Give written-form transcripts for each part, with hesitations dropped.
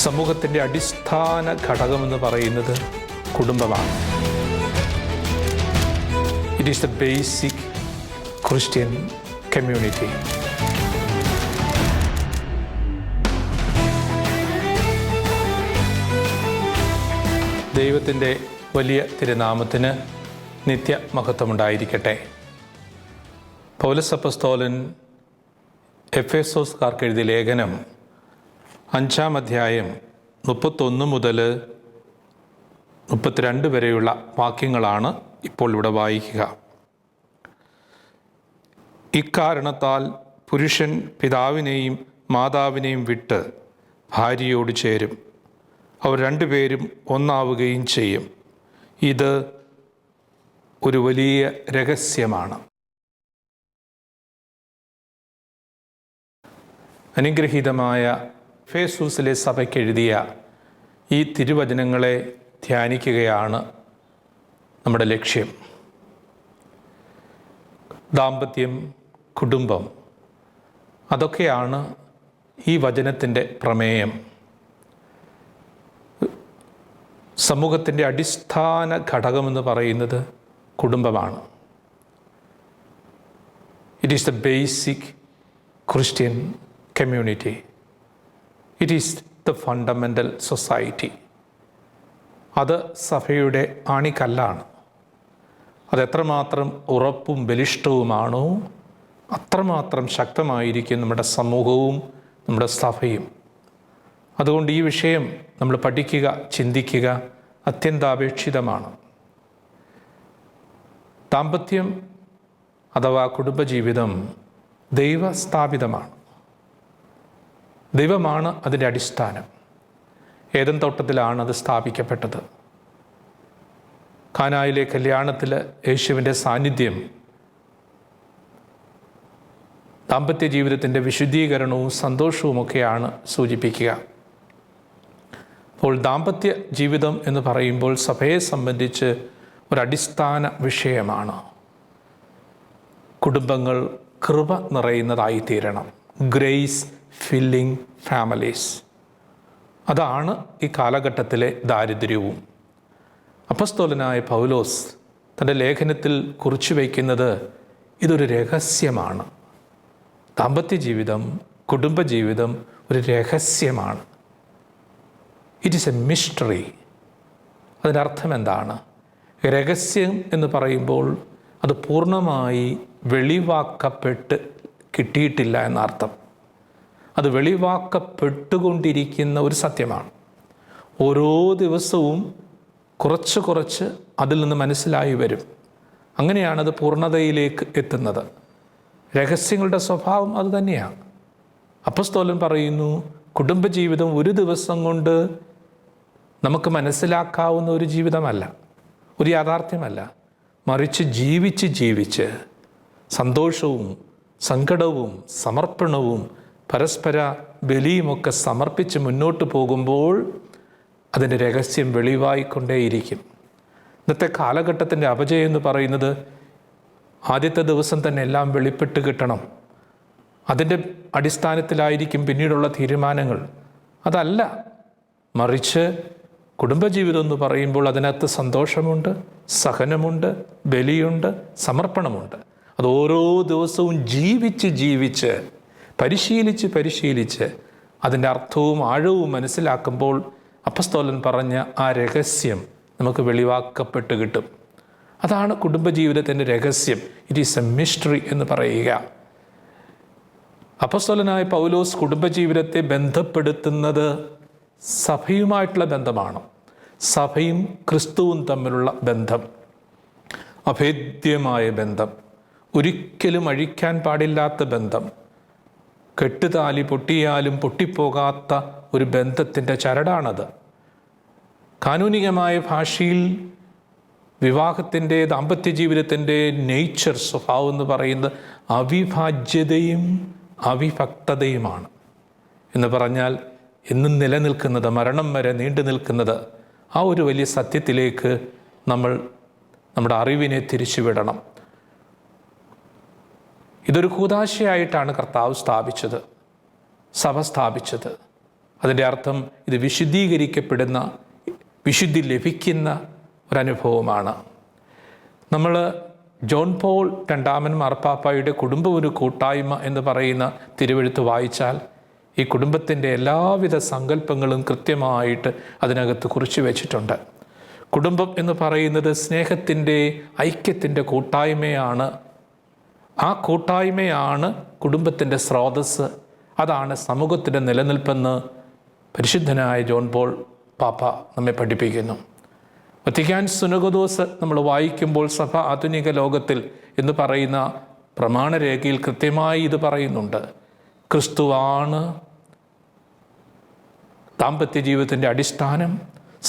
സമൂഹത്തിൻ്റെ അടിസ്ഥാന ഘടകമെന്ന് പറയുന്നത് കുടുംബമാണ്. It is the basic Christian community. ദൈവത്തിൻ്റെ വലിയ തിരുനാമത്തിന് നിത്യമഹത്വമുണ്ടായിരിക്കട്ടെ. പൗലോസ് അപ്പോസ്തലൻ എഫേസോസ്കാർക്ക് എഴുതിയ ലേഖനം 5-ാം അധ്യായം 31 മുതൽ 32 വരെയുള്ള വാക്യങ്ങളാണ് ഇപ്പോൾ ഇവിടെ വായിക്കുക. ഇക്കാരണത്താൽ പുരുഷൻ പിതാവിനെയും മാതാവിനെയും വിട്ട് ഭാര്യയോട് ചേരും, അവർ രണ്ടുപേരും ഒന്നാവുകയും ചെയ്യും. ഇത് ഒരു വലിയ രഹസ്യമാണ്. അനുഗ്രഹീതമായ എഫേസൂസിലെ സഭയ്ക്ക് എഴുതിയ ഈ തിരുവചനങ്ങളെ ധ്യാനിക്കുകയാണ് നമ്മുടെ ലക്ഷ്യം. ദാമ്പത്യം, കുടുംബം, അതൊക്കെയാണ് ഈ വചനത്തിൻ്റെ പ്രമേയം. സമൂഹത്തിൻ്റെ അടിസ്ഥാന ഘടകമെന്ന് പറയുന്നത് കുടുംബമാണ്. It is the basic Christian community. It is the fundamental society. അത് സഭയുടെ ആണിക്കല്ലാണ്. അതെത്രമാത്രം ഉറപ്പും ബലിഷ്ഠവുമാണോ അത്രമാത്രം ശക്തമായിരിക്കും നമ്മുടെ സമൂഹവും നമ്മുടെ സഭയും. അതുകൊണ്ട് ഈ വിഷയം നമ്മൾ പഠിക്കുക, ചിന്തിക്കുക അത്യന്താപേക്ഷിതമാണ്. ദാമ്പത്യം അഥവാ കുടുംബജീവിതം ദൈവസ്ഥാപിതമാണ്. ദൈവമാണ് അതിൻ്റെ അടിസ്ഥാനം. ഏദൻ തോട്ടത്തിലാണ് അത് സ്ഥാപിക്കപ്പെട്ടത്. കാനായിലെ കല്യാണത്തിൽ യേശുവിൻ്റെ സാന്നിധ്യം ദാമ്പത്യ ജീവിതത്തിൻ്റെ വിശുദ്ധീകരണവും സന്തോഷവുമൊക്കെയാണ് സൂചിപ്പിക്കുക. അപ്പോൾ ദാമ്പത്യ ജീവിതം എന്ന് പറയുമ്പോൾ സഭയെ സംബന്ധിച്ച് ഒരടിസ്ഥാന വിഷയമാണ്. കുടുംബങ്ങൾ കൃപ നിറയുന്നതായിത്തീരണം. Grace filling families. അതാണ് ഈ കാലഘട്ടത്തിലെ ദാരിദ്ര്യവും. അപ്പോസ്തലനായ പൗലോസ് തൻ്റെ ലേഖനത്തിൽ കുറിച്ചു വയ്ക്കുന്നത് ഇതൊരു രഹസ്യമാണ്. ദാമ്പത്യ ജീവിതം, കുടുംബജീവിതം ഒരു രഹസ്യമാണ്. It is a mystery. അതിനർത്ഥം എന്താണ്? രഹസ്യം എന്ന് പറയുമ്പോൾ അത് പൂർണ്ണമായി വെളിവാക്കപ്പെട്ട് കിട്ടിയിട്ടില്ല എന്നർത്ഥം. അത് വെളിവാക്കപ്പെട്ടുകൊണ്ടിരിക്കുന്ന ഒരു സത്യമാണ്. ഓരോ ദിവസവും കുറച്ച് കുറച്ച് അതിൽ നിന്ന് മനസ്സിലായി വരും. അങ്ങനെയാണത് പൂർണ്ണതയിലേക്ക് എത്തുന്നത്. രഹസ്യങ്ങളുടെ സ്വഭാവം അതുതന്നെയാണ്. അപ്പോസ്തലൻ പറയുന്നു, കുടുംബജീവിതം ഒരു ദിവസം കൊണ്ട് നമുക്ക് മനസ്സിലാക്കാവുന്ന ഒരു ജീവിതമല്ല, ഒരു യാഥാർത്ഥ്യമല്ല. മറിച്ച് ജീവിച്ച് സന്തോഷവും സങ്കടവും സമർപ്പണവും പരസ്പര ബലിയുമൊക്കെ സമർപ്പിച്ച് മുന്നോട്ട് പോകുമ്പോൾ അതിൻ്റെ രഹസ്യം വെളിവായിക്കൊണ്ടേയിരിക്കും. ഇന്നത്തെ കാലഘട്ടത്തിൻ്റെ അപജയം എന്ന് പറയുന്നത് ആദ്യത്തെ ദിവസം തന്നെ എല്ലാം വെളിപ്പെട്ട് കിട്ടണം. അതിൻ്റെ അടിസ്ഥാനത്തിലായിരിക്കും പിന്നീടുള്ള തീരുമാനങ്ങൾ. അതല്ല, മറിച്ച് കുടുംബജീവിതം എന്ന് പറയുമ്പോൾ അതിനകത്ത് സന്തോഷമുണ്ട്, സഹനമുണ്ട്, ബലിയുണ്ട്, സമർപ്പണമുണ്ട്. അത് ഓരോ ദിവസവും ജീവിച്ച് പരിശീലിച്ച് അതിൻ്റെ അർത്ഥവും ആഴവും മനസ്സിലാക്കുമ്പോൾ അപ്പോസ്തലൻ പറഞ്ഞ ആ രഹസ്യം നമുക്ക് വെളിവാക്കപ്പെട്ട് കിട്ടും. അതാണ് കുടുംബജീവിതത്തിൻ്റെ രഹസ്യം. ഇറ്റ് ഈസ് എ മിസ്റ്ററി എന്ന് പറയുക. അപ്പോസ്തലനായ പൗലോസ് കുടുംബജീവിതത്തെ ബന്ധപ്പെടുത്തുന്നത് സഭയുമായിട്ടുള്ള ബന്ധമാണ്. സഭയും ക്രിസ്തുവും തമ്മിലുള്ള ബന്ധം, അഭേദ്യമായ ബന്ധം, ഒരിക്കലും അഴിക്കാൻ പാടില്ലാത്ത ബന്ധം, കെട്ടുതാലി പൊട്ടിയാലും പൊട്ടിപ്പോകാത്ത ഒരു ബന്ധത്തിൻ്റെ ചരടാണത്. കാനൂനികമായ ഭാഷയിൽ വിവാഹത്തിൻ്റെ, ദാമ്പത്യ ജീവിതത്തിൻ്റെ നേച്ചർ, സ്വഭാവം എന്ന് പറയുന്നത് അവിഭാജ്യതയും അവിഭക്തതയുമാണ്. എന്ന് പറഞ്ഞാൽ എന്നും നിലനിൽക്കുന്നത്, മരണം വരെ നീണ്ടു നിൽക്കുന്നത്, ആ ഒരു വലിയ സത്യത്തിലേക്ക് നമ്മൾ നമ്മുടെ അറിവിനെ തിരിച്ചുവിടണം. ഇതൊരു കൂദാശയായിട്ടാണ് കർത്താവ് സ്ഥാപിച്ചത്, സഭ സ്ഥാപിച്ചത്. അതിൻ്റെ അർത്ഥം ഇത് വിശുദ്ധീകരിക്കപ്പെടുന്ന, വിശുദ്ധി ലഭിക്കുന്ന ഒരനുഭവമാണ്. നമ്മൾ ജോൺ പോൾ രണ്ടാമൻ മാർപ്പാപ്പായുടെ കുടുംബം ഒരു കൂട്ടായ്മ എന്ന് പറയുന്ന തിരുവെഴുത്ത് വായിച്ചാൽ ഈ കുടുംബത്തിൻ്റെ എല്ലാവിധ സങ്കല്പങ്ങളും കൃത്യമായിട്ട് അതിനകത്ത് കുറിച്ച് വെച്ചിട്ടുണ്ട്. കുടുംബം എന്ന് പറയുന്നത് സ്നേഹത്തിൻ്റെ, ഐക്യത്തിൻ്റെ കൂട്ടായ്മയാണ്. ആ കൂട്ടായ്മയാണ് കുടുംബത്തിൻ്റെ സ്രോതസ്സ്. അതാണ് സമൂഹത്തിൻ്റെ നിലനിൽപ്പെന്ന് പരിശുദ്ധനായ ജോൺ പോൾ പാപ്പ നമ്മെ പഠിപ്പിക്കുന്നു. വത്തിക്കാൻ സുനഗദോസ് നമ്മൾ വായിക്കുമ്പോൾ സഭ ആധുനിക ലോകത്തിൽ എന്ന് പറയുന്ന പ്രമാണരേഖയിൽ കൃത്യമായി ഇത് പറയുന്നുണ്ട്. ക്രിസ്തുവാണ് ദാമ്പത്യ ജീവിതത്തിൻ്റെ അടിസ്ഥാനം.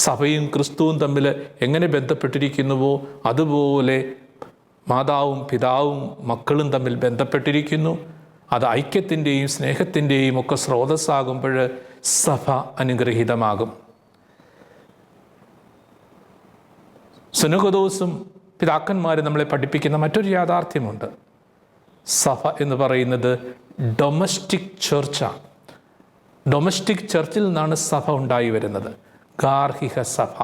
സഭയും ക്രിസ്തുവും തമ്മിൽ എങ്ങനെ ബന്ധപ്പെട്ടിരിക്കുന്നുവോ അതുപോലെ മാതാവും പിതാവും മക്കളും തമ്മിൽ ബന്ധപ്പെട്ടിരിക്കുന്നു. അത് ഐക്യത്തിൻ്റെയും സ്നേഹത്തിൻ്റെയും ഒക്കെ സ്രോതസ്സാകുമ്പോൾ സഭ അനുഗ്രഹീതമാകും. സുനഗദോസും പിതാക്കന്മാരും നമ്മളെ പഠിപ്പിക്കുന്ന മറ്റൊരു യാഥാർത്ഥ്യമുണ്ട്. സഭ എന്ന് പറയുന്നത് ഡൊമസ്റ്റിക് ചർച്ചാണ്. ഡൊമസ്റ്റിക് ചർച്ചിൽ നിന്നാണ് സഭ ഉണ്ടായി വരുന്നത്. ഗാർഹിക സഭ,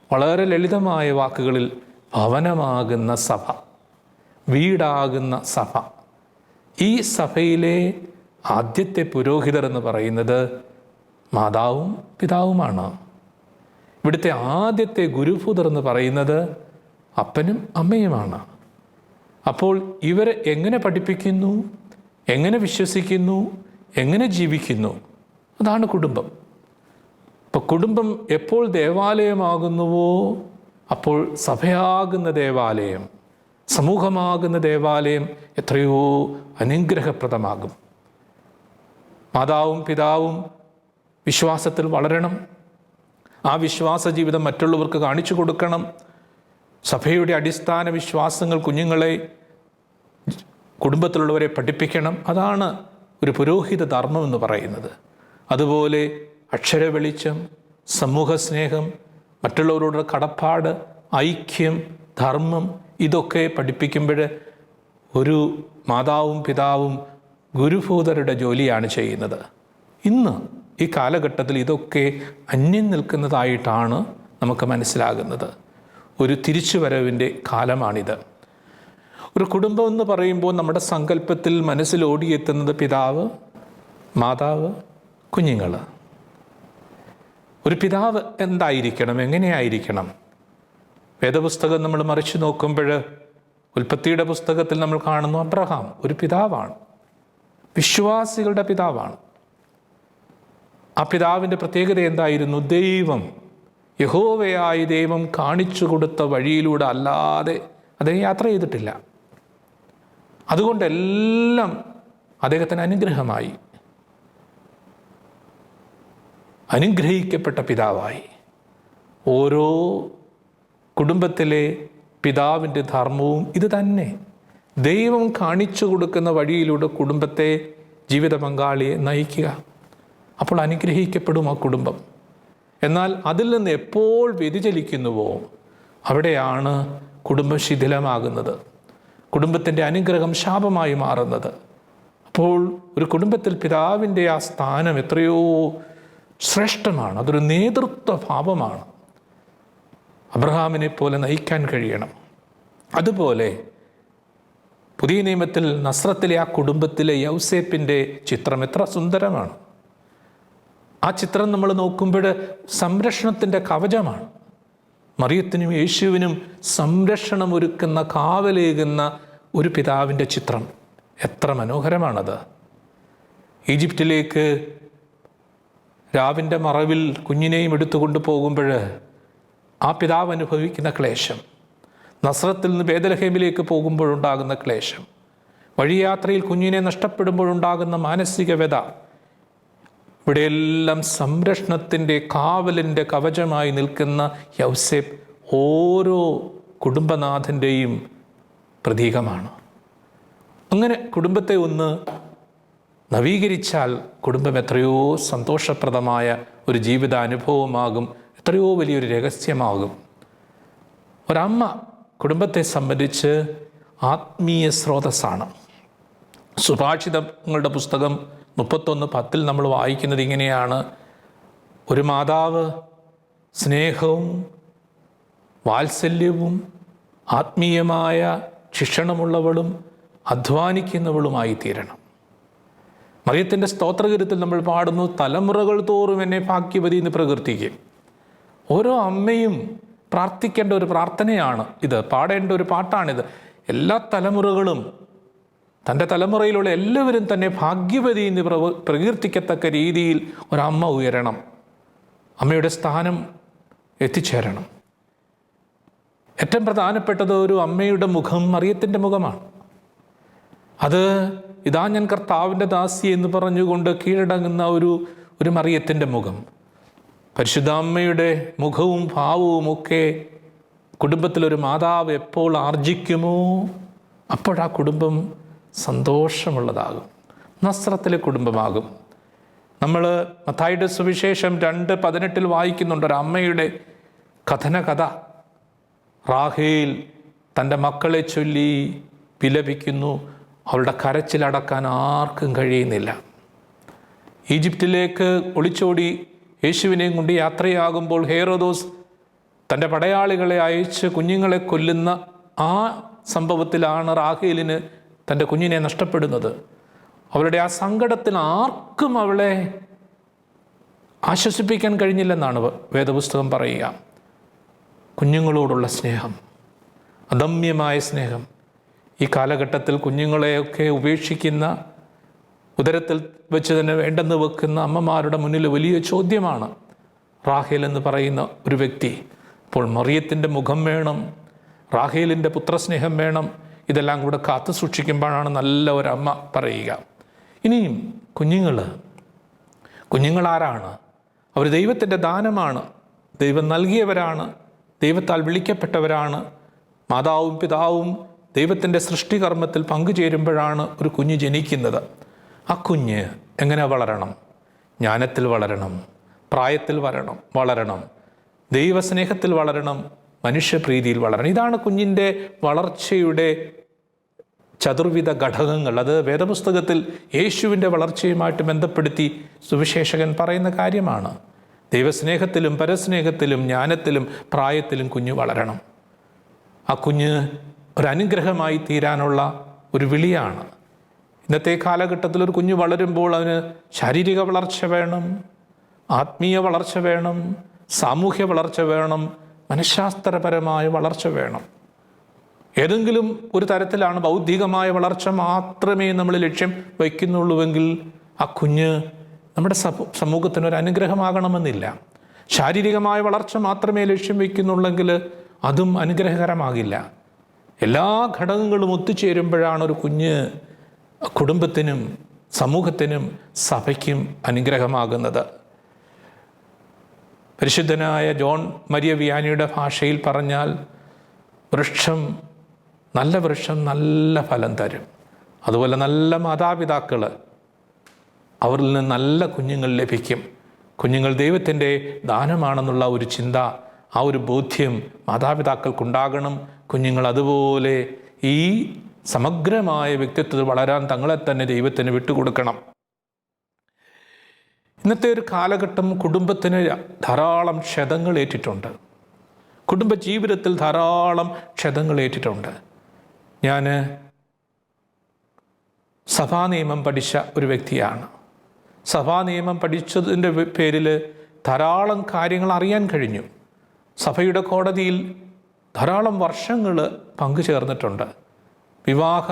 വളരെ ലളിതമായ വാക്കുകളിൽ ഭവനമാകുന്ന സഭ, വീടാകുന്ന സഭ. ഈ സഭയിലെ ആദ്യത്തെ പുരോഹിതർ എന്ന് പറയുന്നത് മാതാവും പിതാവുമാണ്. ഇവിടുത്തെ ആദ്യത്തെ ഗുരുഭൂതർ എന്ന് പറയുന്നത് അപ്പനും അമ്മയുമാണ്. അപ്പോൾ ഇവർ എങ്ങനെ പഠിപ്പിക്കുന്നു, എങ്ങനെ വിശ്വസിക്കുന്നു, എങ്ങനെ ജീവിക്കുന്നു, അതാണ് കുടുംബം. അപ്പോൾ കുടുംബം എപ്പോൾ ദേവാലയമാകുന്നുവോ അപ്പോൾ സഭയാകുന്ന ദേവാലയം, സമൂഹമാകുന്ന ദേവാലയം എത്രയോ അനുഗ്രഹപ്രദമാകും. മാതാവും പിതാവും വിശ്വാസത്തിൽ വളരണം. ആ വിശ്വാസ ജീവിതം മറ്റുള്ളവർക്ക് കാണിച്ചു കൊടുക്കണം. സഭയുടെ അടിസ്ഥാന വിശ്വാസങ്ങൾ കുഞ്ഞുങ്ങളെ, കുടുംബത്തിലുള്ളവരെ പഠിപ്പിക്കണം. അതാണ് ഒരു പുരോഹിത ധർമ്മം എന്ന് പറയുന്നത്. അതുപോലെ അക്ഷര വെളിച്ചം, സമൂഹ സ്നേഹം, മറ്റുള്ളവരോടുള്ള കടപ്പാട്, ഐക്യം, ധർമ്മം, ഇതൊക്കെ പഠിപ്പിക്കുമ്പോൾ ഒരു മാതാവും പിതാവും ഗുരുഭൂതരുടെ ജോലിയാണ് ചെയ്യുന്നത്. ഇന്ന് ഈ കാലഘട്ടത്തിൽ ഇതൊക്കെ അന്യം നിൽക്കുന്നതായിട്ടാണ് നമുക്ക് മനസ്സിലാകുന്നത്. ഒരു തിരിച്ചുവരവിൻ്റെ കാലമാണിത്. ഒരു കുടുംബം എന്ന് പറയുമ്പോൾ നമ്മുടെ സങ്കല്പത്തിൽ മനസ്സിൽ ഓടിയെത്തുന്നത് പിതാവ്, മാതാവ്, കുഞ്ഞുങ്ങൾ. ഒരു പിതാവ് എന്തായിരിക്കണം, എങ്ങനെയായിരിക്കണം? വേദപുസ്തകം നമ്മൾ മറിച്ചു നോക്കുമ്പോൾ ഉൽപ്പത്തിയുടെ പുസ്തകത്തിൽ നമ്മൾ കാണുന്നു അബ്രഹാം ഒരു പിതാവാണ്, വിശ്വാസികളുടെ പിതാവാണ്. ആ പിതാവിൻ്റെ പ്രത്യേകത എന്തായിരുന്നു? ദൈവം, യഹോവയായ ദൈവം കാണിച്ചു കൊടുത്ത വഴിയിലൂടെ അല്ലാതെ അദ്ദേഹം യാത്ര ചെയ്തിട്ടില്ല. അതുകൊണ്ടെല്ലാം അദ്ദേഹത്തിന് അനുഗ്രഹമായി, അനുഗ്രഹിക്കപ്പെട്ട പിതാവായി. ഓരോ കുടുംബത്തിലെ പിതാവിൻ്റെ ധർമ്മവും ഇത് തന്നെ. ദൈവം കാണിച്ചു കൊടുക്കുന്ന വഴിയിലൂടെ കുടുംബത്തെ, ജീവിത പങ്കാളിയെ നയിക്കുക. അപ്പോൾ അനുഗ്രഹിക്കപ്പെടും ആ കുടുംബം. എന്നാൽ അതിൽ നിന്ന് എപ്പോൾ വ്യതിചലിക്കുന്നുവോ അവിടെയാണ് കുടുംബം ശിഥിലമാകുന്നത്, കുടുംബത്തിൻ്റെ അനുഗ്രഹം ശാപമായി മാറുന്നത്. അപ്പോൾ ഒരു കുടുംബത്തിൽ പിതാവിൻ്റെ ആ സ്ഥാനം എത്രയോ ശ്രേഷ്ഠമാണ്. അതൊരു നേതൃത്വ ഭാവമാണ്. അബ്രഹാമിനെ പോലെ നയിക്കാൻ കഴിയണം. അതുപോലെ പുതിയ നിയമത്തിൽ നസ്രത്തിലെ ആ കുടുംബത്തിലെ യൗസേപ്പിൻ്റെ ചിത്രം എത്ര സുന്ദരമാണ്. ആ ചിത്രം നമ്മൾ നോക്കുമ്പോൾ സംരക്ഷണത്തിൻ്റെ കവചമാണ്. മറിയത്തിനും യേശുവിനും സംരക്ഷണം ഒരുക്കുന്ന, കാവലേകുന്ന ഒരു പിതാവിൻ്റെ ചിത്രം എത്ര മനോഹരമാണത്. ഈജിപ്തിലേക്ക് രാവിൻ്റെ മറവിൽ കുഞ്ഞിനെയും എടുത്തുകൊണ്ട് പോകുമ്പോൾ ആ പിതാവ് അനുഭവിക്കുന്ന ക്ലേശം, നസ്രത്തിൽ നിന്ന് ബേദലഹേമിലേക്ക് പോകുമ്പോഴുണ്ടാകുന്ന ക്ലേശം, വഴിയാത്രയിൽ കുഞ്ഞിനെ നഷ്ടപ്പെടുമ്പോഴുണ്ടാകുന്ന മാനസിക വ്യത, ഇവിടെയെല്ലാം സംരക്ഷണത്തിൻ്റെ, കാവലിൻ്റെ കവചമായി നിൽക്കുന്ന യൗസേപ്പ് ഓരോ കുടുംബനാഥൻ്റെയും പ്രതീകമാണ്. അങ്ങനെ കുടുംബത്തെ ഒന്ന് നവീകരിച്ചാൽ കുടുംബം എത്രയോ സന്തോഷപ്രദമായ ഒരു ജീവിതാനുഭവമാകും, എത്രയോ വലിയൊരു രഹസ്യമാകും. ഒരമ്മ കുടുംബത്തെ സംബന്ധിച്ച് ആത്മീയ സ്രോതസ്സാണ്. സുഭാഷിതങ്ങളുടെ പുസ്തകം 31:10 നമ്മൾ വായിക്കുന്നത് ഇങ്ങനെയാണ്: ഒരു മാതാവ് സ്നേഹവും വാത്സല്യവും ആത്മീയമായ ശിക്ഷണമുള്ളവളും അധ്വാനിക്കുന്നവളുമായി തീരണം. മറിയത്തിൻ്റെ സ്തോത്രഗീതത്തിൽ നമ്മൾ പാടുന്നു: തലമുറകൾ തോറും എന്നെ ഭാഗ്യവതി എന്ന് പ്രകീർത്തിക്കും. ഓരോ അമ്മയും പ്രാർത്ഥിക്കേണ്ട ഒരു പ്രാർത്ഥനയാണ് ഇത്, പാടേണ്ട ഒരു പാട്ടാണിത്. എല്ലാ തലമുറകളും, തൻ്റെ തലമുറയിലുള്ള എല്ലാവരും തന്നെ ഭാഗ്യവതി എന്ന് പ്രകീർത്തിക്കത്തക്ക രീതിയിൽ ഒരമ്മ ഉയരണം, അമ്മയുടെ സ്ഥാനം എത്തിച്ചേരണം. ഏറ്റവും പ്രധാനപ്പെട്ടത് ഒരു അമ്മയുടെ മുഖം മറിയത്തിൻ്റെ മുഖമാണ്. അത് ഇതാ ഞാൻ കർത്താവിൻ്റെ ദാസി എന്ന് പറഞ്ഞുകൊണ്ട് കീഴടങ്ങുന്ന ഒരു മറിയത്തിൻ്റെ മുഖം. പരിശുദ്ധ അമ്മയുടെ മുഖവും ഭാവവും ഒക്കെ കുടുംബത്തിലൊരു മാതാവ് എപ്പോൾ ആർജിക്കുമോ അപ്പോഴാ കുടുംബം സന്തോഷമുള്ളതാകും, നസ്രത്തിലെ കുടുംബമാകും. നമ്മൾ മത്തായിയുടെ സുവിശേഷം 2:18 വായിക്കുന്നുണ്ട് ഒരു അമ്മയുടെ കഥന. റാഹേൽ തൻ്റെ മക്കളെ ചൊല്ലി വിലപിക്കുന്നു. അവളുടെ കരച്ചിലടക്കാൻ ആർക്കും കഴിയുന്നില്ല. ഈജിപ്തിലേക്ക് ഒളിച്ചോടി യേശുവിനെയും കൊണ്ട് യാത്രയാകുമ്പോൾ ഹേറോദോസ് തൻ്റെ പടയാളികളെ അയച്ച് കുഞ്ഞുങ്ങളെ കൊല്ലുന്ന ആ സംഭവത്തിലാണ് റാഹേലിന് തൻ്റെ കുഞ്ഞിനെ നഷ്ടപ്പെടുന്നത്. അവളുടെ ആ സങ്കടത്തിൽ ആർക്കും അവളെ ആശ്വസിപ്പിക്കാൻ കഴിഞ്ഞില്ലെന്നാണ് വേദപുസ്തകം പറയുക. കുഞ്ഞുങ്ങളോടുള്ള സ്നേഹം, അദമ്യമായ സ്നേഹം. ഈ കാലഘട്ടത്തിൽ കുഞ്ഞുങ്ങളെയൊക്കെ ഉപേക്ഷിക്കുന്ന, ഉദരത്തിൽ വെച്ച് തന്നെ വേണ്ടെന്ന് വെക്കുന്ന അമ്മമാരുടെ മുന്നിൽ വലിയ ചോദ്യമാണ് റാഹേൽ എന്ന് പറയുന്ന ഒരു വ്യക്തി. അപ്പോൾ മറിയത്തിൻ്റെ മുഖം വേണം, റാഹേലിൻ്റെ പുത്രസ്നേഹം വേണം. ഇതെല്ലാം കൂടെ കാത്തു സൂക്ഷിക്കുമ്പോഴാണ് നല്ല ഒരമ്മ പറയുക. ഇനിയും കുഞ്ഞുങ്ങളാരാണ്? അവർ ദൈവത്തിൻ്റെ ദാനമാണ്, ദൈവം നൽകിയവരാണ്, ദൈവത്താൽ വിളിക്കപ്പെട്ടവരാണ്. മാതാവും പിതാവും ദൈവത്തിൻ്റെ സൃഷ്ടികർമ്മത്തിൽ പങ്കുചേരുമ്പോഴാണ് ഒരു കുഞ്ഞ് ജനിക്കുന്നത്. ആ കുഞ്ഞ് എങ്ങനെ വളരണം? ജ്ഞാനത്തിൽ വളരണം, പ്രായത്തിൽ വളരണം, ദൈവസ്നേഹത്തിൽ വളരണം, മനുഷ്യപ്രീതിയിൽ വളരണം. ഇതാണ് കുഞ്ഞിൻ്റെ വളർച്ചയുടെ ചതുർവിധ ഘടകങ്ങൾ. അത് വേദപുസ്തകത്തിൽ യേശുവിൻ്റെ വളർച്ചയുമായിട്ട് ബന്ധപ്പെടുത്തി സുവിശേഷകൻ പറയുന്ന കാര്യമാണ്. ദൈവസ്നേഹത്തിലും പരസ്നേഹത്തിലും ജ്ഞാനത്തിലും പ്രായത്തിലും കുഞ്ഞ് വളരണം. ആ കുഞ്ഞ് ഒരനുഗ്രഹമായി തീരാനുള്ള ഒരു വിളിയാണ്. ഇന്നത്തെ കാലഘട്ടത്തിൽ ഒരു കുഞ്ഞ് വളരുമ്പോൾ അവന് ശാരീരിക വളർച്ച വേണം, ആത്മീയ വളർച്ച വേണം, സാമൂഹ്യ വളർച്ച വേണം, മനഃശാസ്ത്രപരമായ വളർച്ച വേണം. ഏതെങ്കിലും ഒരു തരത്തിലാണ് ബൗദ്ധികമായ വളർച്ച മാത്രമേ നമ്മൾ ലക്ഷ്യം വയ്ക്കുന്നുള്ളൂവെങ്കിൽ ആ കുഞ്ഞ് നമ്മുടെ സമൂഹത്തിനൊരു അനുഗ്രഹമാകണമെന്നില്ല. ശാരീരികമായ വളർച്ച മാത്രമേ ലക്ഷ്യം വയ്ക്കുന്നുള്ളെങ്കിൽ അതും അനുഗ്രഹകരമാകില്ല. എല്ലാ ഘടകങ്ങളും ഒത്തുചേരുമ്പോഴാണ് ഒരു കുഞ്ഞ് കുടുംബത്തിനും സമൂഹത്തിനും സഭയ്ക്കും അനുഗ്രഹമാകുന്നത്. പരിശുദ്ധനായ ജോൺ മരിയ വിയാനിയുടെ ഭാഷയിൽ പറഞ്ഞാൽ, നല്ല വൃക്ഷം നല്ല ഫലം തരും. അതുപോലെ നല്ല മാതാപിതാക്കൾ, അവരിൽ നിന്ന് നല്ല കുഞ്ഞുങ്ങൾ ലഭിക്കും. കുഞ്ഞുങ്ങൾ ദൈവത്തിൻ്റെ ദാനമാണെന്നുള്ള ഒരു ചിന്ത, ആ ഒരു ബോധ്യം മാതാപിതാക്കൾക്കുണ്ടാകണം. കുഞ്ഞുങ്ങൾ അതുപോലെ ഈ സമഗ്രമായ വ്യക്തിത്വത്തിൽ വളരാൻ തങ്ങളെ തന്നെ ദൈവത്തിന് വിട്ടുകൊടുക്കണം. ഇന്നത്തെ ഒരു കാലഘട്ടം കുടുംബത്തിന് ധാരാളം ക്ഷതങ്ങൾ ഏറ്റിട്ടുണ്ട്. കുടുംബജീവിതത്തിൽ ധാരാളം ക്ഷതങ്ങൾ ഏറ്റിട്ടുണ്ട്. ഞാൻ സഭാനിയമം പഠിച്ച ഒരു വ്യക്തിയാണ്. സഭാനിയമം പഠിച്ചതിൻ്റെ പേരിൽ ധാരാളം കാര്യങ്ങൾ അറിയാൻ കഴിഞ്ഞു. സഭയുടെ കോടതിയിൽ ധാരാളം വർഷങ്ങൾ പങ്കുചേർന്നിട്ടുണ്ട്. വിവാഹ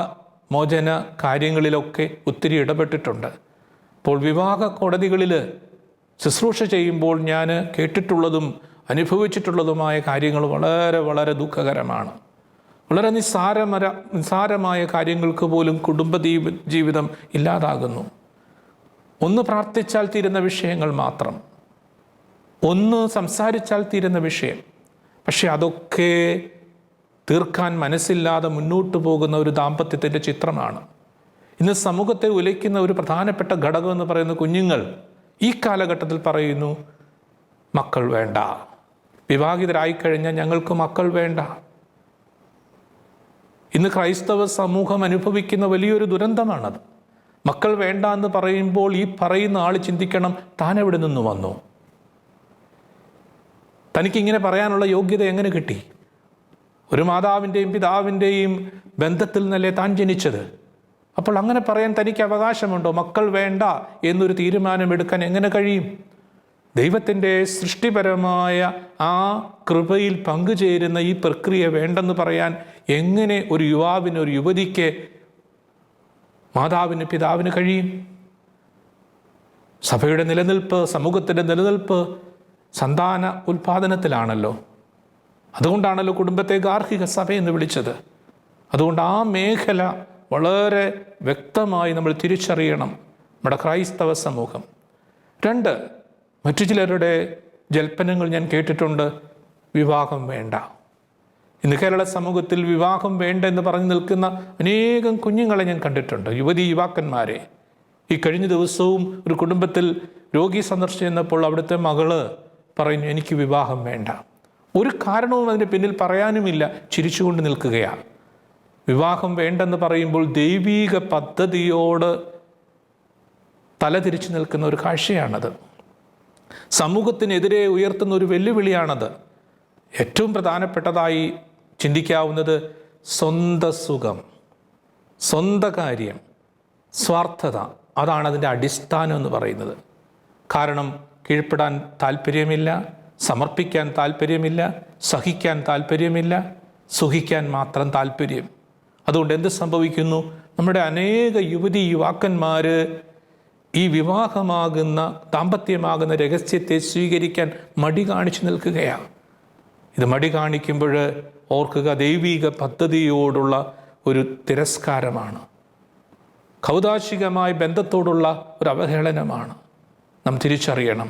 മോചന കാര്യങ്ങളിലൊക്കെ ഒത്തിരി ഇടപെട്ടിട്ടുണ്ട്. അപ്പോൾ വിവാഹ കോടതികളിൽ ശുശ്രൂഷ ചെയ്യുമ്പോൾ ഞാൻ കേട്ടിട്ടുള്ളതും അനുഭവിച്ചിട്ടുള്ളതുമായ കാര്യങ്ങൾ വളരെ വളരെ ദുഃഖകരമാണ്. വളരെ നിസ്സാരമായ കാര്യങ്ങൾക്ക് പോലും കുടുംബ ജീവിതം ഇല്ലാതാകുന്നു. ഒന്ന് പ്രാർത്ഥിച്ചാൽ തീരുന്ന വിഷയങ്ങൾ മാത്രം, ഒന്ന് സംസാരിച്ചാൽ തീരുന്ന വിഷയം, പക്ഷെ അതൊക്കെ തീർക്കാൻ മനസ്സില്ലാതെ മുന്നോട്ട് പോകുന്ന ഒരു ദാമ്പത്യത്തിൻ്റെ ചിത്രമാണ്. ഇന്ന് സമൂഹത്തെ ഉലയ്ക്കുന്ന ഒരു പ്രധാനപ്പെട്ട ഘടകം എന്ന് പറയുന്ന കുഞ്ഞുങ്ങൾ. ഈ കാലഘട്ടത്തിൽ പറയുന്നു, മക്കൾ വേണ്ട, വിവാഹിതരായിക്കഴിഞ്ഞാൽ ഞങ്ങൾക്ക് മക്കൾ വേണ്ട. ഇന്ന് ക്രൈസ്തവ സമൂഹം അനുഭവിക്കുന്ന വലിയൊരു ദുരന്തമാണത്. മക്കൾ വേണ്ട എന്ന് പറയുമ്പോൾ ഈ പറയുന്ന ആൾ ചിന്തിക്കണം, താൻ എവിടെ നിന്ന് വന്നു? തനിക്കിങ്ങനെ പറയാനുള്ള യോഗ്യത എങ്ങനെ കിട്ടി? ഒരു മാതാവിൻ്റെയും പിതാവിൻ്റെയും ബന്ധത്തിൽ നിന്നല്ലേ താൻ ജനിച്ചത്. അപ്പോൾ അങ്ങനെ പറയാൻ തനിക്ക് അവകാശമുണ്ടോ? മക്കൾ വേണ്ട എന്നൊരു തീരുമാനമെടുക്കാൻ എങ്ങനെ കഴിയും? ദൈവത്തിൻ്റെ സൃഷ്ടിപരമായ ആ കൃപയിൽ പങ്കുചേരുന്ന ഈ പ്രക്രിയ വേണ്ടെന്ന് പറയാൻ എങ്ങനെ ഒരു യുവാവിന്, ഒരു യുവതിക്ക്, മാതാവിന്, പിതാവിന് കഴിയും? സഭയുടെ നിലനിൽപ്പ്, സമൂഹത്തിൻ്റെ നിലനിൽപ്പ് സന്താന ഉൽപാദനത്തിലാണല്ലോ. അതുകൊണ്ടാണല്ലോ കുടുംബത്തെ ഗാർഹിക സഭ എന്ന് വിളിച്ചത്. അതുകൊണ്ട് ആ മേഖല വളരെ വ്യക്തമായി നമ്മൾ തിരിച്ചറിയണം നമ്മുടെ ക്രൈസ്തവ സമൂഹം. 2, മറ്റു ചിലരുടെ ജൽപ്പനങ്ങൾ ഞാൻ കേട്ടിട്ടുണ്ട്, വിവാഹം വേണ്ട. ഇന്ന് കേരള സമൂഹത്തിൽ വിവാഹം വേണ്ട എന്ന് പറഞ്ഞു നിൽക്കുന്ന അനേകം കുഞ്ഞുങ്ങളെ ഞാൻ കണ്ടിട്ടുണ്ട്, യുവാക്കന്മാരെ. ഈ കഴിഞ്ഞ ദിവസവും ഒരു കുടുംബത്തിൽ രോഗി സന്ദർശിച്ചപ്പോൾ അവിടുത്തെ മകള് പറഞ്ഞു, എനിക്ക് വിവാഹം വേണ്ട. ഒരു കാരണവും അതിന് പിന്നിൽ പറയാനുമില്ല, ചിരിച്ചുകൊണ്ട് നിൽക്കുകയാണ്. വിവാഹം വേണ്ടെന്ന് പറയുമ്പോൾ ദൈവീക പദ്ധതിയോട് തലതിരിച്ചു നിൽക്കുന്ന ഒരു കാഴ്ചയാണത്. സമൂഹത്തിനെതിരെ ഉയർത്തുന്ന ഒരു വെല്ലുവിളിയാണത്. ഏറ്റവും പ്രധാനപ്പെട്ടതായി ചിന്തിക്കാവുന്നത് സ്വന്തം സുഖം, സ്വന്തം കാര്യം, സ്വാർത്ഥത, അതാണ് അതിൻ്റെ അടിസ്ഥാനം എന്ന് പറയുന്നത്. കാരണം കീഴ്പ്പെടാൻ താല്പര്യമില്ല, സമർപ്പിക്കാൻ താല്പര്യമില്ല, സഹിക്കാൻ താല്പര്യമില്ല, സുഖിക്കാൻ മാത്രം താല്പര്യം. അതുകൊണ്ട് എന്ത് സംഭവിക്കുന്നു? നമ്മുടെ അനേക യുവാക്കന്മാർ ഈ വിവാഹമാകുന്ന, ദാമ്പത്യമാകുന്ന രഹസ്യത്തെ സ്വീകരിക്കാൻ മടി കാണിച്ചു നിൽക്കുകയാണ്. ഇത് മടി കാണിക്കുമ്പോൾ ഓർക്കുക, ദൈവിക പദ്ധതിയോടുള്ള ഒരു തിരസ്കാരമാണ്, കൗതാശികമായ ബന്ധത്തോടുള്ള ഒരു അവഹേളനമാണ്. നാം തിരിച്ചറിയണം.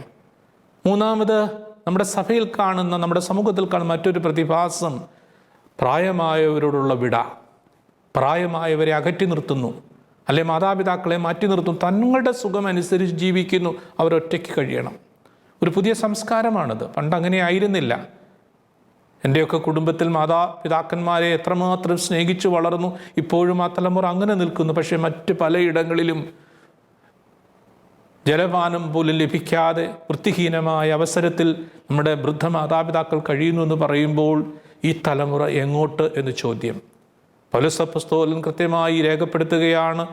3, നമ്മുടെ സഭയിൽ കാണുന്ന, നമ്മുടെ സമൂഹത്തിൽ കാണുന്ന മറ്റൊരു പ്രതിഭാസം പ്രായമായവരോടുള്ള വിട. പ്രായമായവരെ അകറ്റി നിർത്തുന്നു, അല്ലെ മാതാപിതാക്കളെ മാറ്റി നിർത്തുന്നു, തങ്ങളുടെ സുഖമനുസരിച്ച് ജീവിക്കുന്നു, അവരൊറ്റയ്ക്ക് കഴിയണം. ഒരു പുതിയ സംസ്കാരമാണിത്. പണ്ട് അങ്ങനെ ആയിരുന്നില്ല. എൻ്റെയൊക്കെ കുടുംബത്തിൽ മാതാപിതാക്കന്മാരെ എത്രമാത്രം സ്നേഹിച്ചു വളർന്നു. ഇപ്പോഴും ആ തലമുറ അങ്ങനെ നിൽക്കുന്നു. പക്ഷേ മറ്റ് പലയിടങ്ങളിലും ജലപാനം പോലും ലഭിക്കാതെ വൃത്തിഹീനമായ അവസരത്തിൽ നമ്മുടെ വൃദ്ധ മാതാപിതാക്കൾ കഴിയുന്നു എന്ന് പറയുമ്പോൾ ഈ തലമുറ എങ്ങോട്ട് എന്ന് ചോദ്യം. പൗലോസ് അപ്പോസ്തലൻ കൃത്യമായി രേഖപ്പെടുത്തുകയാണ്,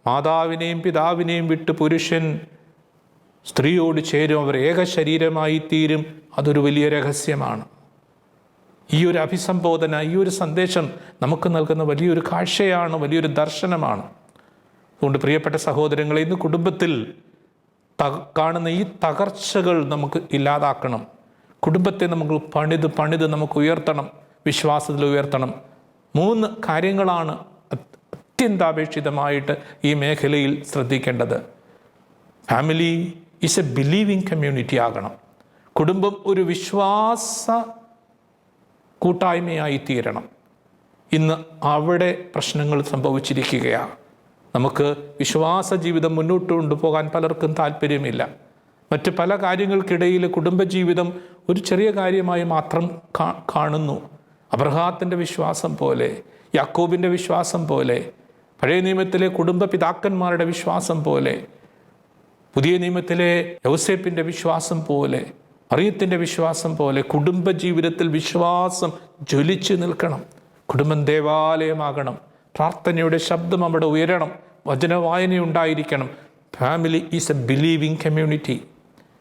മാതാവിനെയും പിതാവിനെയും വിട്ട് പുരുഷൻ സ്ത്രീയോട് ചേരും, അവർ ഏക ശരീരമായി തീരും. അതൊരു വലിയ രഹസ്യമാണ്. ഈ ഒരു അഭിസംബോധന, ഈ ഒരു സന്ദേശം നമുക്ക് നൽകുന്ന വലിയൊരു കാഴ്ചയാണ്, വലിയൊരു ദർശനമാണ്. അതുകൊണ്ട് പ്രിയപ്പെട്ട സഹോദരങ്ങളെ, ഇന്ന് കുടുംബത്തിൽ കാണുന്ന ഈ തകർച്ചകൾ നമുക്ക് ഇല്ലാതാക്കണം. കുടുംബത്തെ നമുക്ക് പണിത് നമുക്ക് ഉയർത്തണം, വിശ്വാസത്തിൽ ഉയർത്തണം. 3 കാര്യങ്ങളാണ് അത്യന്താപേക്ഷിതമായിട്ട് ഈ മേഖലയിൽ ശ്രദ്ധിക്കേണ്ടത്. Family is a believing community ആകണം. കുടുംബം ഒരു വിശ്വാസ കൂട്ടായ്മയായി തീരണം. ഇന്ന് അവിടെ പ്രശ്നങ്ങൾ സംഭവിച്ചിരിക്കുകയാണ്. നമുക്ക് വിശ്വാസ ജീവിതം മുന്നോട്ട് കൊണ്ടുപോകാൻ പലർക്കും താല്പര്യമില്ല. മറ്റ് പല കാര്യങ്ങൾക്കിടയിൽ കുടുംബജീവിതം ഒരു ചെറിയ കാര്യമായി മാത്രം കാണുന്നു. അബ്രഹാത്തിൻ്റെ വിശ്വാസം പോലെ, യാക്കോബിൻ്റെ വിശ്വാസം പോലെ, പഴയ നിയമത്തിലെ കുടുംബ പിതാക്കന്മാരുടെ വിശ്വാസം പോലെ, പുതിയ നിയമത്തിലെ യൗസേപ്പിൻ്റെ വിശ്വാസം പോലെ, മറിയത്തിൻ്റെ വിശ്വാസം പോലെ കുടുംബജീവിതത്തിൽ വിശ്വാസം ജ്വലിച്ചു നിൽക്കണം. കുടുംബം ദേവാലയമാകണം. പ്രാർത്ഥനയുടെ ശബ്ദം അവിടെ ഉയരണം. വചനവായനയുണ്ടായിരിക്കണം. Family is a believing community.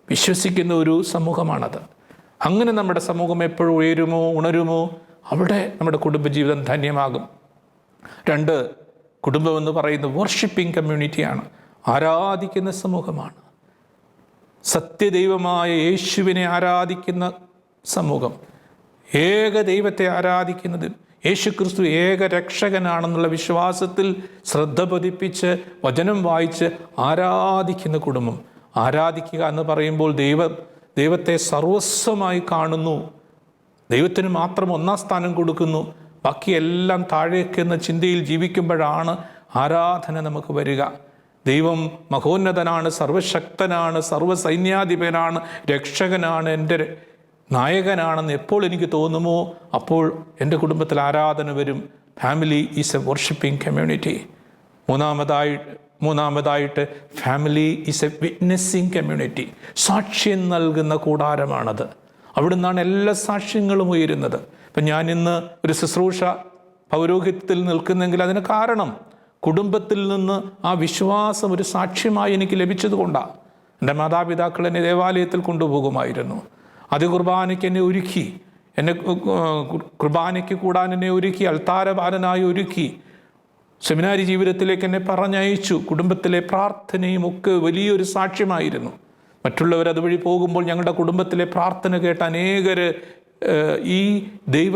വിശ്വസിക്കുന്ന ഒരു സമൂഹമാണത്. അങ്ങനെ നമ്മുടെ സമൂഹം എപ്പോഴും ഉണരുമോ അവിടെ നമ്മുടെ കുടുംബജീവിതം ധന്യമാകും. 2, കുടുംബമെന്ന് പറയുന്നത് വർഷിപ്പിംഗ് കമ്മ്യൂണിറ്റിയാണ്. ആരാധിക്കുന്ന സമൂഹമാണ്. സത്യദൈവമായ യേശുവിനെ ആരാധിക്കുന്ന സമൂഹം, ഏക ദൈവത്തെ ആരാധിക്കുന്നത്, യേശു ക്രിസ്തു ഏക രക്ഷകനാണെന്നുള്ള വിശ്വാസത്തിൽ ശ്രദ്ധ പതിപ്പിച്ച് വചനം വായിച്ച് ആരാധിക്കുന്ന കുടുംബം. ആരാധിക്കുക എന്ന് പറയുമ്പോൾ ദൈവത്തെ സർവസ്വമായി കാണുന്നു, ദൈവത്തിന് മാത്രം 1ാം സ്ഥാനം കൊടുക്കുന്നു, ബാക്കിയെല്ലാം താഴേക്കെന്ന ചിന്തയിൽ ജീവിക്കുമ്പോഴാണ് ആരാധന നമുക്ക് വരിക. ദൈവം മഹോന്നതനാണ്, സർവശക്തനാണ്, സർവസൈന്യാധിപനാണ്, രക്ഷകനാണ്, എൻ്റെ നായകനാണെന്ന് എപ്പോൾ എനിക്ക് തോന്നുമോ അപ്പോൾ എൻ്റെ കുടുംബത്തിൽ ആരാധന വരും. Family is a worshipping community. 3ാമതായി മൂന്നാമതായിട്ട് family is a witnessing community. സാക്ഷ്യം നൽകുന്ന കൂടാരമാണത്. അവിടെ നിന്നാണ് എല്ലാ സാക്ഷ്യങ്ങളും ഉയരുന്നത്. ഇപ്പം ഞാൻ ഇന്ന് ഒരു ശുശ്രൂഷ പൗരോഹിത്യത്തിൽ നിൽക്കുന്നെങ്കിൽ അതിന് കാരണം കുടുംബത്തിൽ നിന്ന് ആ വിശ്വാസം ഒരു സാക്ഷ്യമായി എനിക്ക് ലഭിച്ചതുകൊണ്ടാണ്. എൻ്റെ മാതാപിതാക്കൾ എന്നെ ദേവാലയത്തിൽ കൊണ്ടുപോകുമായിരുന്നു. ആദ്യ കുർബാനയ്ക്ക് എന്നെ ഒരുക്കി, എന്നെ കുർബാനയ്ക്ക് കൂടാൻ എന്നെ ഒരുക്കി, അൾത്താരബാലനായി ഒരുക്കി. സെമിനാരി ജീവിതത്തിലേക്ക് എന്നെ പറഞ്ഞയച്ചു. കുടുംബത്തിലെ പ്രാർത്ഥനയും ഒക്കെ വലിയൊരു സാക്ഷ്യമായിരുന്നു. മറ്റുള്ളവർ അതുവഴി പോകുമ്പോൾ ഞങ്ങളുടെ കുടുംബത്തിലെ പ്രാർത്ഥന കേട്ട് അനേകർ ഈ ദൈവ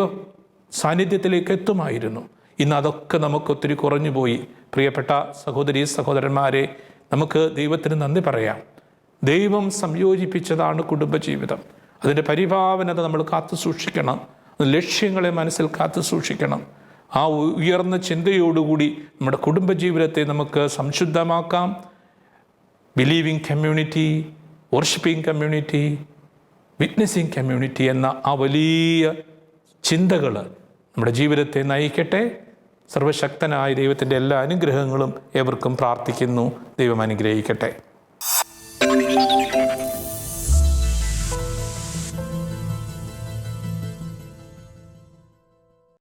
സാന്നിധ്യത്തിലേക്ക് എത്തുമായിരുന്നു. ഇന്ന് അതൊക്കെ നമുക്കൊത്തിരി കുറഞ്ഞു പോയി. പ്രിയപ്പെട്ട സഹോദരീ സഹോദരന്മാരെ, നമുക്ക് ദൈവത്തിന് നന്ദി പറയാം. ദൈവം സംയോജിപ്പിച്ചതാണ് കുടുംബജീവിതം. അതിൻ്റെ പരിഭാവനത നമ്മൾ കാത്തു സൂക്ഷിക്കണം. ലക്ഷ്യങ്ങളെ മനസ്സിൽ കാത്തു സൂക്ഷിക്കണം. ആ ഉയർന്ന ചിന്തയോടുകൂടി നമ്മുടെ കുടുംബജീവിതത്തെ നമുക്ക് സംശുദ്ധമാക്കാം. Believing community, worshipping community, witnessing community എന്ന ആ വലിയ ചിന്തകൾ നമ്മുടെ ജീവിതത്തെ നയിക്കട്ടെ. സർവശക്തനായ ദൈവത്തിൻ്റെ എല്ലാ അനുഗ്രഹങ്ങളും ഏവർക്കും പ്രാർത്ഥിക്കുന്നു. ദൈവം അനുഗ്രഹിക്കട്ടെ.